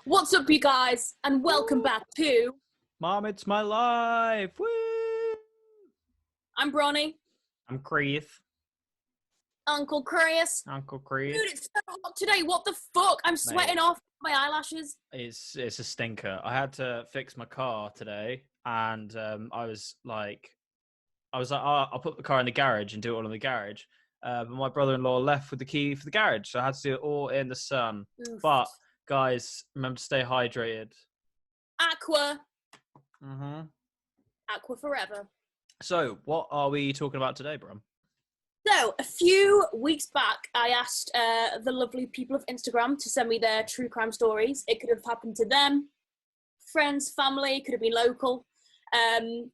What's up, you guys, and welcome back to Mom, It's My Life. Woo! I'm Bronnie. I'm Chris. Uncle Chris. Uncle Chris. Dude, it's so hot today. What the fuck? I'm sweating off my eyelashes. It's a stinker. I had to fix my car today, and I was like, I'll put the car in the garage and do it all in the garage. But my brother-in-law left with the key for the garage, so I had to do it all in the sun. Oof. But guys, remember to stay hydrated. Aqua. Mm-hmm. Aqua forever. So, what are we talking about today, Brom? So, a few weeks back, I asked the lovely people of Instagram to send me their true crime stories. It could have happened to them, friends, family, it could have been local. And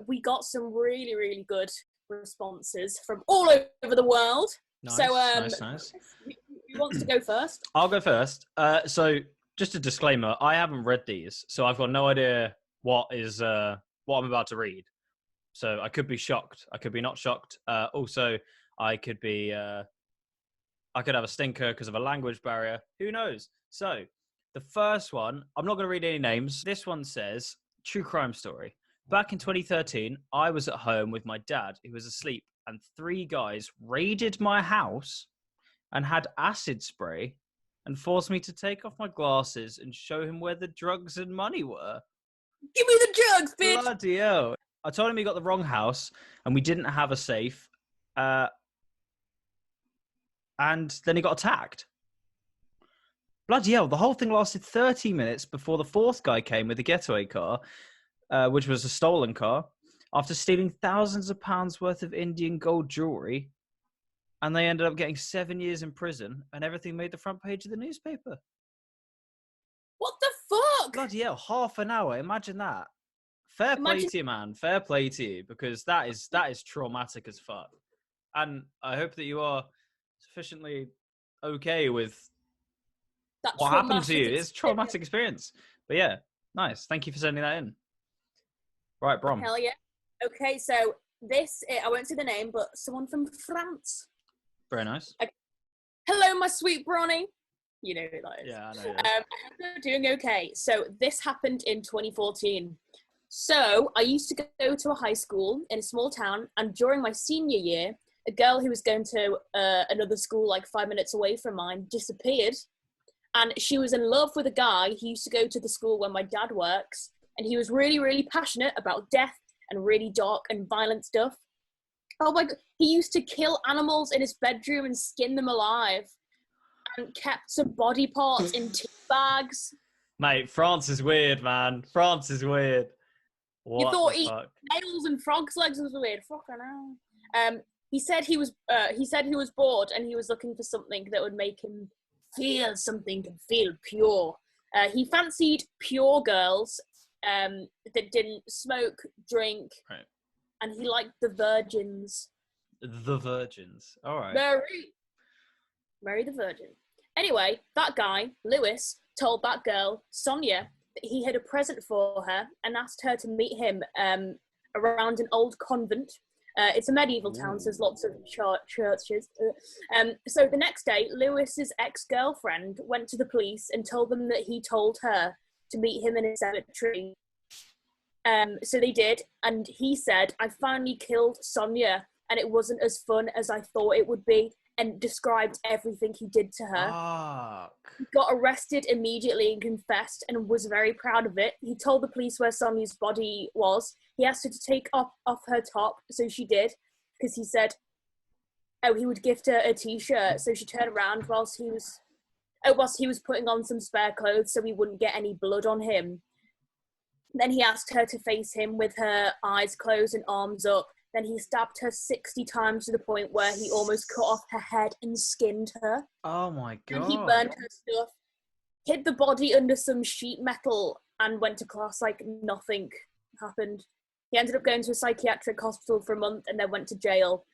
we got some really, really good responses from all over the world. Nice, So, nice. Who wants to go first? I'll go first. So, just a disclaimer, I haven't read these, so I've got no idea what I'm about to read. So I could be shocked. I could be not shocked. Also, I could have a stinker because of a language barrier. Who knows? So the first one, I'm not going to read any names. This one says, true crime story. Back in 2013, I was at home with my dad, who was asleep, and 3 guys raided my house and had acid spray and forced me to take off my glasses and show him where the drugs and money were. Give me the drugs, bitch! Bloody hell. I told him he got the wrong house and we didn't have a safe. And then he got attacked. Bloody hell. The whole thing lasted 30 minutes before the 4th guy came with a getaway car, which was a stolen car, after stealing thousands of pounds worth of Indian gold jewelry. And they ended up getting 7 years in prison, and everything made the front page of the newspaper. What the fuck? Bloody hell. Half an hour. Imagine that. Fair play to you, man. Fair play to you, because that is traumatic as fuck. And I hope that you are sufficiently okay with what happened to you. It's a traumatic experience. But yeah, nice. Thank you for sending that in. Right, Brom. Hell yeah. Okay, so I won't say the name, but someone from France. Very nice. Okay. Hello, my sweet Bronnie. You know who that is. Yeah, I know. I hope you're doing okay. So this happened in 2014. So I used to go to a high school in a small town, and during my senior year, a girl who was going to another school like 5 minutes away from mine disappeared, and she was in love with a guy who used to go to the school where my dad works, and he was really, really passionate about death and really dark and violent stuff. Oh my God, he used to kill animals in his bedroom and skin them alive, and kept some body parts in tea bags. Mate, France is weird, man. France is weird. What you thought eating nails and frogs' legs was weird. Fucking hell. He said he was bored and he was looking for something that would make him feel something and feel pure. He fancied pure girls that didn't smoke, drink, right. And he liked the virgins. The virgins. All right. Mary the Virgin. Anyway, that guy, Lewis, told that girl, Sonia, that he had a present for her and asked her to meet him around an old convent. It's a medieval town, so there's lots of churches. So the next day, Lewis's ex-girlfriend went to the police and told them that he told her to meet him in a cemetery. So they did, and he said, I finally killed Sonia, and it wasn't as fun as I thought it would be, and described everything he did to her. Fuck. He got arrested immediately and confessed and was very proud of it. He told the police where Sonia's body was. He asked her to take off her top, so she did, because he said, he would gift her a t-shirt. So she turned around whilst he was putting on some spare clothes so he wouldn't get any blood on him. Then he asked her to face him with her eyes closed and arms up. Then he stabbed her 60 times to the point where he almost cut off her head and skinned her. Oh my God. And he burned her stuff, hid the body under some sheet metal, and went to class like nothing happened. He ended up going to a psychiatric hospital for a month and then went to jail.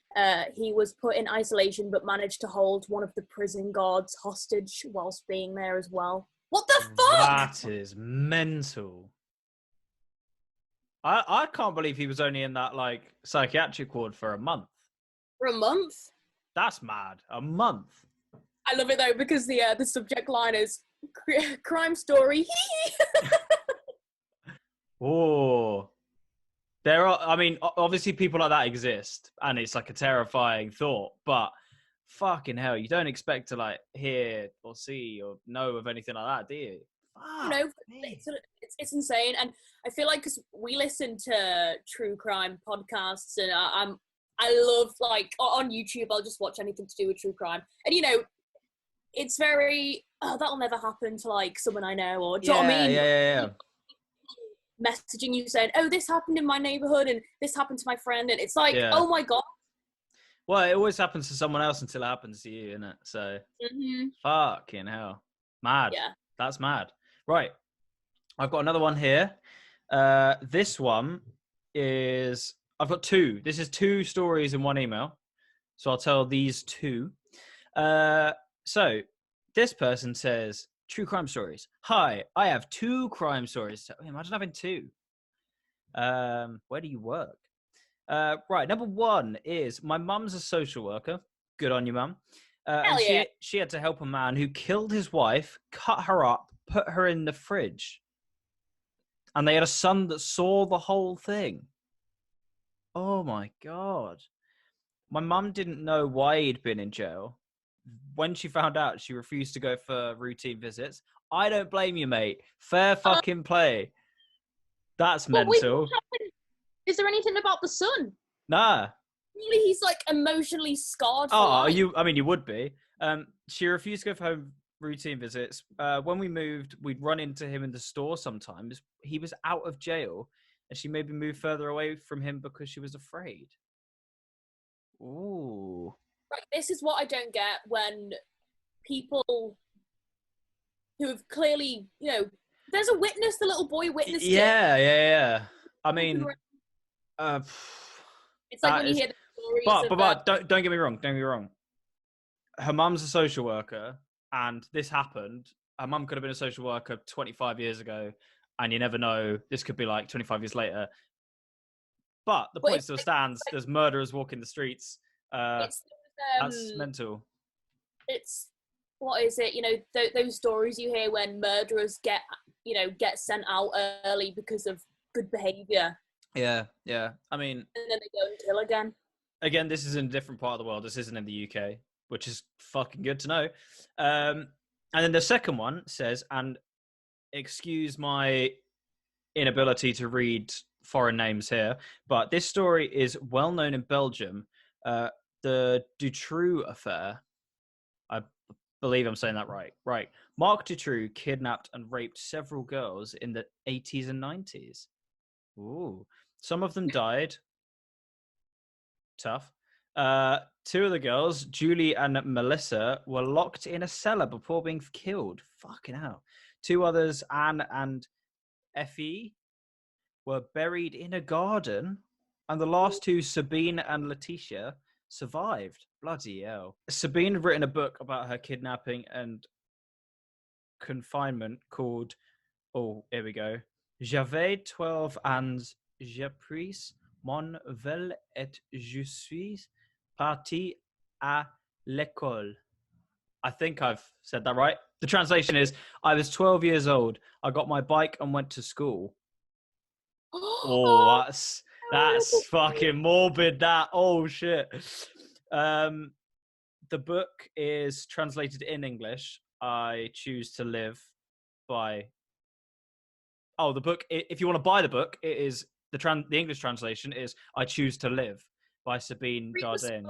He was put in isolation but managed to hold one of the prison guards hostage whilst being there as well. What the fuck? That is mental. I can't believe he was only in that like psychiatric ward for a month. For a month? That's mad. A month. I love it though because the subject line is crime story. Oh, there are. I mean, obviously, people like that exist, and it's like a terrifying thought. But fucking hell, you don't expect to like hear or see or know of anything like that, do you? You know, it's insane, and I feel like because we listen to true crime podcasts, and I love, like, on YouTube, I'll just watch anything to do with true crime, and you know, it's very that'll never happen to like someone I know, or do you know what I mean? Yeah. Messaging you saying, "Oh, this happened in my neighborhood, and this happened to my friend," and it's like, Yeah. oh my god. Well, it always happens to someone else until it happens to you, innit? So, fucking hell, mad. Yeah, that's mad. Right, I've got another one here. This one is, I've got two. This is two stories in one email. So I'll tell these two. So this person says, true crime stories. Hi, I have two crime stories. Imagine having two. Where do you work? Right, number one is, my mum's a social worker. Good on you, mum. And yeah. she had to help a man who killed his wife, cut her up, put her in the fridge. And they had a son that saw the whole thing. Oh my God. My mum didn't know why he'd been in jail. When she found out, she refused to go for routine visits. I don't blame you, mate. Fair fucking play. That's mental. Wait, is there anything about the son? Nah. Really, he's like emotionally scarred. Oh, you would be. She refused to go for home routine visits. When we moved, we'd run into him in the store sometimes. He was out of jail, and she maybe moved further away from him because she was afraid. Ooh. Right, this is what I don't get when people who have clearly, you know, there's a witness, the little boy witnessed it. Yeah. I mean, it's like when you hear the stories. But don't get me wrong. Don't get me wrong. Her mum's a social worker, and this happened. Her mum could have been a social worker 25 years ago, and you never know. This could be like 25 years later. But the point still stands. There's murderers walking the streets. That's mental. It's, what is it? You know, those stories you hear when murderers get sent out early because of good behaviour. Yeah. I mean, and then they go and kill again. Again, this is in a different part of the world. This isn't in the UK, which is fucking good to know. And then the second one says, and excuse my inability to read foreign names here, but this story is well known in Belgium. The Dutroux affair. I believe I'm saying that right. Right. Mark Dutroux kidnapped and raped several girls in the 80s and 90s. Ooh. Some of them died. Tough. Two of the girls, Julie and Melissa, were locked in a cellar before being killed. Fucking hell. Two others, Anne and Effie, were buried in a garden. And the last two, Sabine and Letitia, survived. Bloody hell. Sabine had written a book about her kidnapping and confinement called, oh, here we go. J'avais 12 ans, j'ai pris mon vol et je suis parti à l'école. I think I've said that right. The translation is, I was 12 years old. I got my bike and went to school. Oh, that's fucking morbid, that. Oh, shit. The book is translated in English. I choose to live by... Oh, the book, if you want to buy the book, it is... The English translation is I Choose to Live by Sabine Jardin.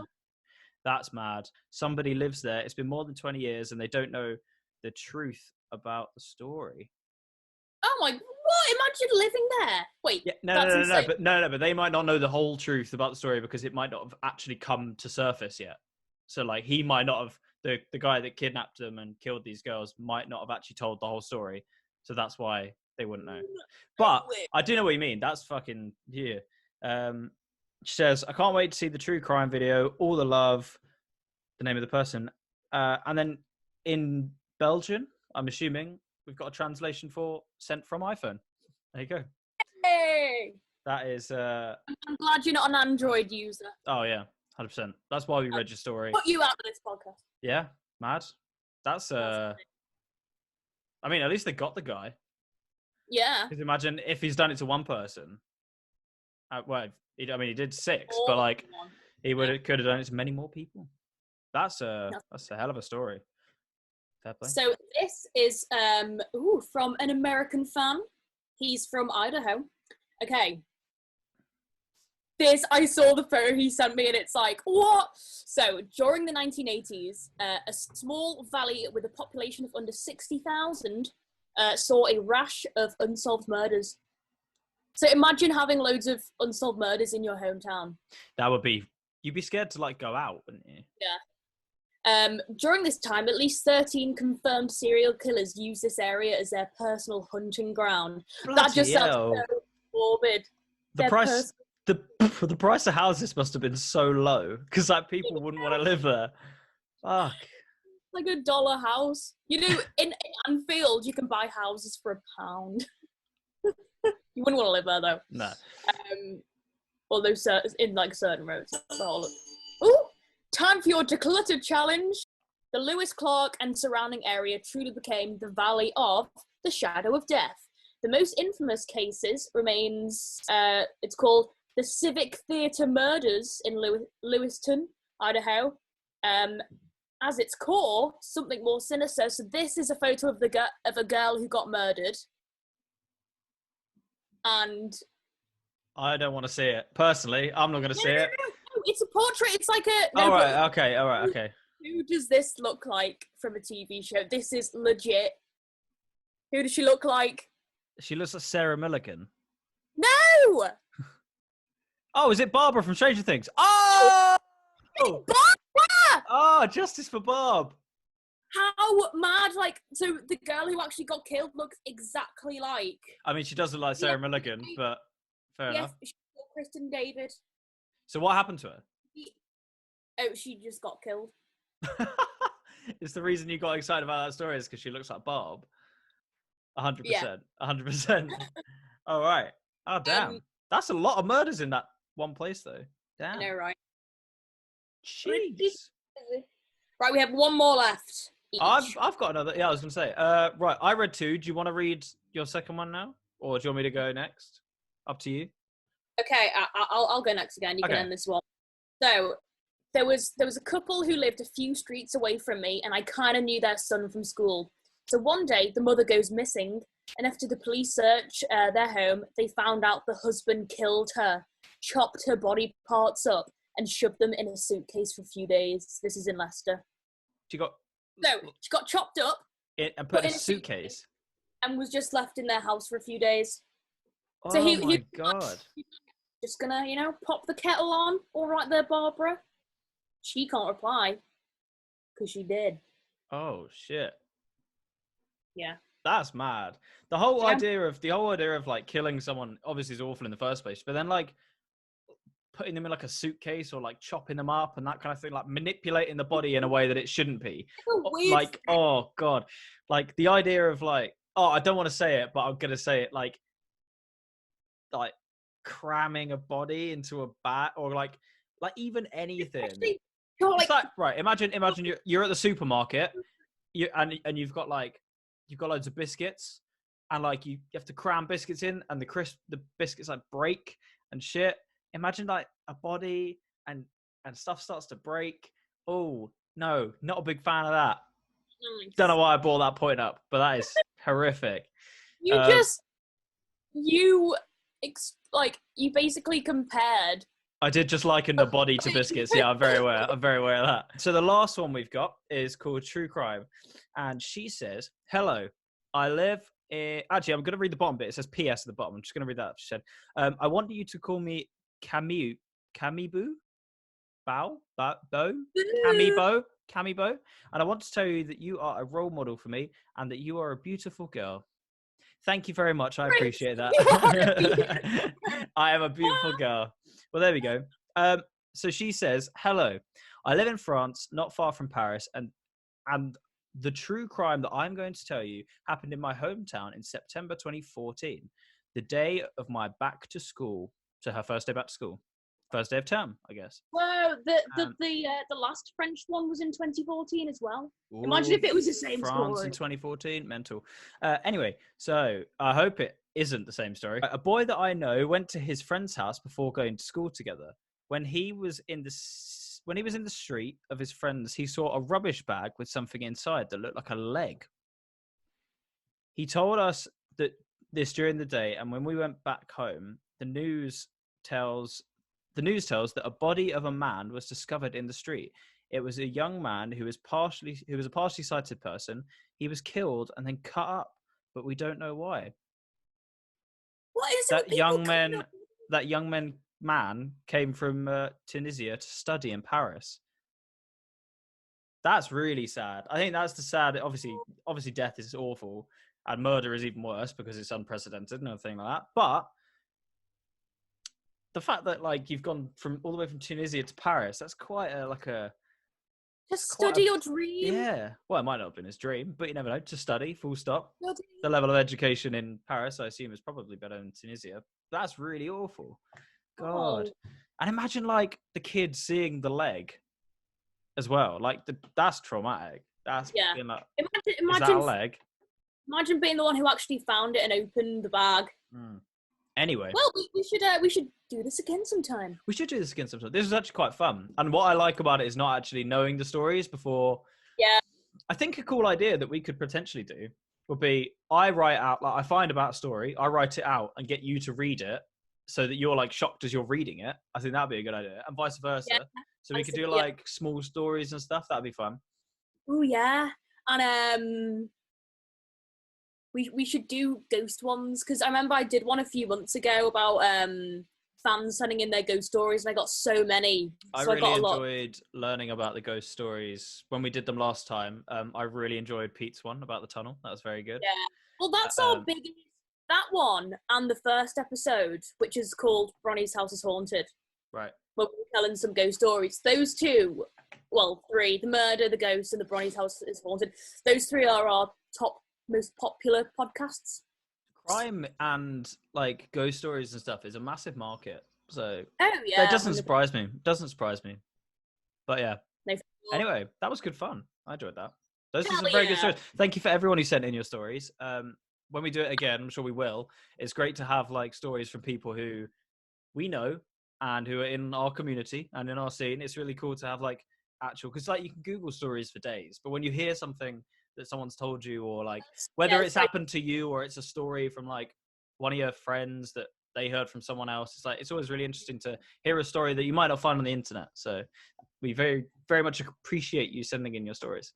That's mad. Somebody lives there. It's been more than 20 years and they don't know the truth about the story. Oh my, what? Imagine living there. Wait, yeah, no, but they might not know the whole truth about the story because it might not have actually come to surface yet. So like he might not have, the guy that kidnapped them and killed these girls might not have actually told the whole story. So that's why they wouldn't know. But I do know what you mean. That's fucking, yeah. She says, I can't wait to see the true crime video. All the love, the name of the person. And then in Belgian, I'm assuming, we've got a translation for sent from iPhone. There you go. Hey! That is... I'm glad you're not an Android user. Oh, yeah. 100%. That's why we read your story. Put you out of this podcast. Yeah, mad. That's I mean, at least they got the guy. Yeah. Because imagine if he's done it to one person. He did 6, Or but like one. he could have done it to many more people. That's a hell of a story. Fair play. So this is from an American fan. He's from Idaho. Okay. I saw the photo he sent me and it's like, what? So during the 1980s, a small valley with a population of under 60,000 saw a rash of unsolved murders. So imagine having loads of unsolved murders in your hometown. You'd be scared to like go out, wouldn't you? Yeah. During this time, at least 13 confirmed serial killers used this area as their personal hunting ground. Bloody that just sounds hell. so morbid. The price of houses must have been so low because like people wouldn't want to live there. Fuck. Like $1 house. You know, in Anfield, you can buy houses for £1. You wouldn't want to live there though. No. Although in like certain roads. Ooh, time for your decluttered challenge. The Lewis, Clark and surrounding area truly became the Valley of the Shadow of Death. The most infamous cases remains, it's called the Civic Theatre Murders in Lewiston, Idaho. As its core, something more sinister. So this is a photo of a girl who got murdered. And I don't want to see it. Personally, I'm not going to see it. No, it's a portrait. It's like a... All right, okay. Who does this look like from a TV show? This is legit. Who does she look like? She looks like Sarah Milligan. No! Oh, is it Barbara from Stranger Things? Oh! Barbara! Oh, justice for Bob. How mad, like, so the girl who actually got killed looks exactly like... I mean, she does look like Sarah Milligan, but fair enough. Yes, she's Kristen David. So what happened to her? She just got killed. It's the reason you got excited about that story is because she looks like Bob. 100%. Yeah. 100%. All right. Oh, damn. That's a lot of murders in that one place, though. Damn. I know, right? Jeez. Right, we have one more left. I've got another. Yeah, I was going to say. Right, I read 2. Do you want to read your second one now? Or do you want me to go next? Up to you. Okay, I'll go next again. You can end this one. So, there was a couple who lived a few streets away from me, and I kind of knew their son from school. So one day, the mother goes missing, and after the police search their home, they found out the husband killed her, chopped her body parts up, and shoved them in a suitcase for a few days. This is in Leicester. She got chopped up and put in a suitcase, and was just left in their house for a few days. Oh so my God! Just gonna, pop the kettle on. All right, there, Barbara. She can't reply because she did. Oh shit! Yeah. That's mad. The whole idea of like killing someone obviously is awful in the first place, but then like putting them in like a suitcase or like chopping them up and that kind of thing, like manipulating the body in a way that it shouldn't be. Like, oh God. Like the idea of like, I don't want to say it, but I'm going to say it, like cramming a body into a bat or like even anything. It's like, right, imagine you're at the supermarket and you've got loads of biscuits and like you have to cram biscuits in and the biscuits like break and shit. Imagine like a body and stuff starts to break. Oh no, not a big fan of that. Nice. Don't know why I brought that point up, but that is horrific. You basically compared. I did just liken the body to biscuits. Yeah, I'm very aware of that. So the last one we've got is called True Crime. And she says, hello, I live in... Actually, I'm going to read the bottom bit. It says PS at the bottom. I'm just going to read that. She said, I want you to call me Camibo? Camibo. And I want to tell you that you are a role model for me and that you are a beautiful girl. Thank you very much. I appreciate that. I am a beautiful girl. Well, there we go. So she says, hello, I live in France, not far from Paris, and the true crime that I'm going to tell you happened in my hometown in September 2014, the day of my back to school, so her first day back to school. first day of term, I guess. Well, the last French one was in 2014 as well. Ooh, imagine if it was the same France story. in 2014, mental. Anyway, so I hope it isn't the same story. A boy that I know went to his friend's house before going to school together. When he was in the street of his friends, he saw a rubbish bag with something inside that looked like a leg. He told us that this during the day, and when we went back home, the news tells that a body of a man was discovered in the street. It was a young man who was a partially sighted person. He was killed and then cut up, but we don't know why. What is that young man came from Tunisia to study in Paris. That's really sad. I think that's the sad. Obviously, death is awful, and murder is even worse because it's unprecedented and everything like that. But the fact that like you've gone from all the way from Tunisia to Paris, that's quite just study your dream. Yeah. Well, it might not have been his dream, but you never know. To study, full stop. The level of education in Paris, I assume, is probably better than Tunisia. That's really awful. God. Oh. And imagine like the kid seeing the leg as well. Like that's traumatic. That's like, imagine is that a leg? Imagine being the one who actually found it and opened the bag. Anyway. Well, we should do this again sometime. We should do this again sometime. This is actually quite fun. And what I like about it is not actually knowing the stories before. Yeah. I think a cool idea that we could potentially do would be I write out, like I find about a story, I write it out and get you to read it so that you're like shocked as you're reading it. I think that'd be a good idea. And vice versa. Yeah. So we could do like small stories and stuff. That'd be fun. Oh, yeah. And we should do ghost ones, because I remember I did one a few months ago about fans sending in their ghost stories, and I got so many. I really enjoyed learning about the ghost stories when we did them last time. I really enjoyed Pete's one about the tunnel. That was very good. Yeah. Well, that's our biggest. That one and the first episode, which is called Bronnie's House is Haunted. Right. Where we're telling some ghost stories. Those two, well, three, the murder, the ghost, and the Bronnie's House is Haunted. Those three are our top most popular podcasts. Crime and like ghost stories and stuff is a massive market. So it doesn't surprise me. But yeah. No, anyway, that was good fun. I enjoyed that. Those are some very good stories. Thank you for everyone who sent in your stories. When we do it again, I'm sure we will. It's great to have like stories from people who we know and who are in our community and in our scene. It's really cool to have like actual, because like you can Google stories for days, but when you hear something that someone's told you, or like whether it's happened to you or it's a story from like one of your friends that they heard from someone else, it's always really interesting to hear a story that you might not find on the internet. So we very, very much appreciate you sending in your stories.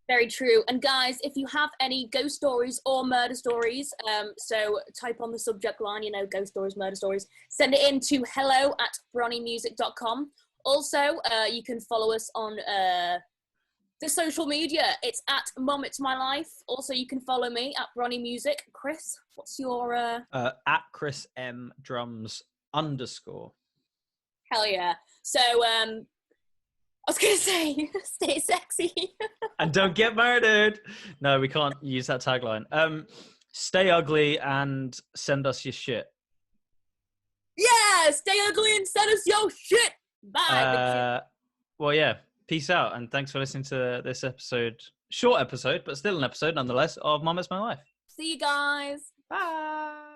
Very true. And guys, if you have any ghost stories or murder stories, so type on the subject line, ghost stories, murder stories, send it in to hello@bronniemusic.com. Also, you can follow us on the social media. It's at Mom It's My Life. Also, you can follow me at Bronnie Music. Chris, what's your at Chris M Drums _. Hell yeah. So I was gonna say stay sexy. And don't get murdered. No, we can't use that tagline. Stay ugly and send us your shit. Yeah, stay ugly and send us your shit. Bye. Well, yeah. Peace out, and thanks for listening to this episode. Short episode, but still an episode nonetheless, of Mom It's My Life. See you guys. Bye.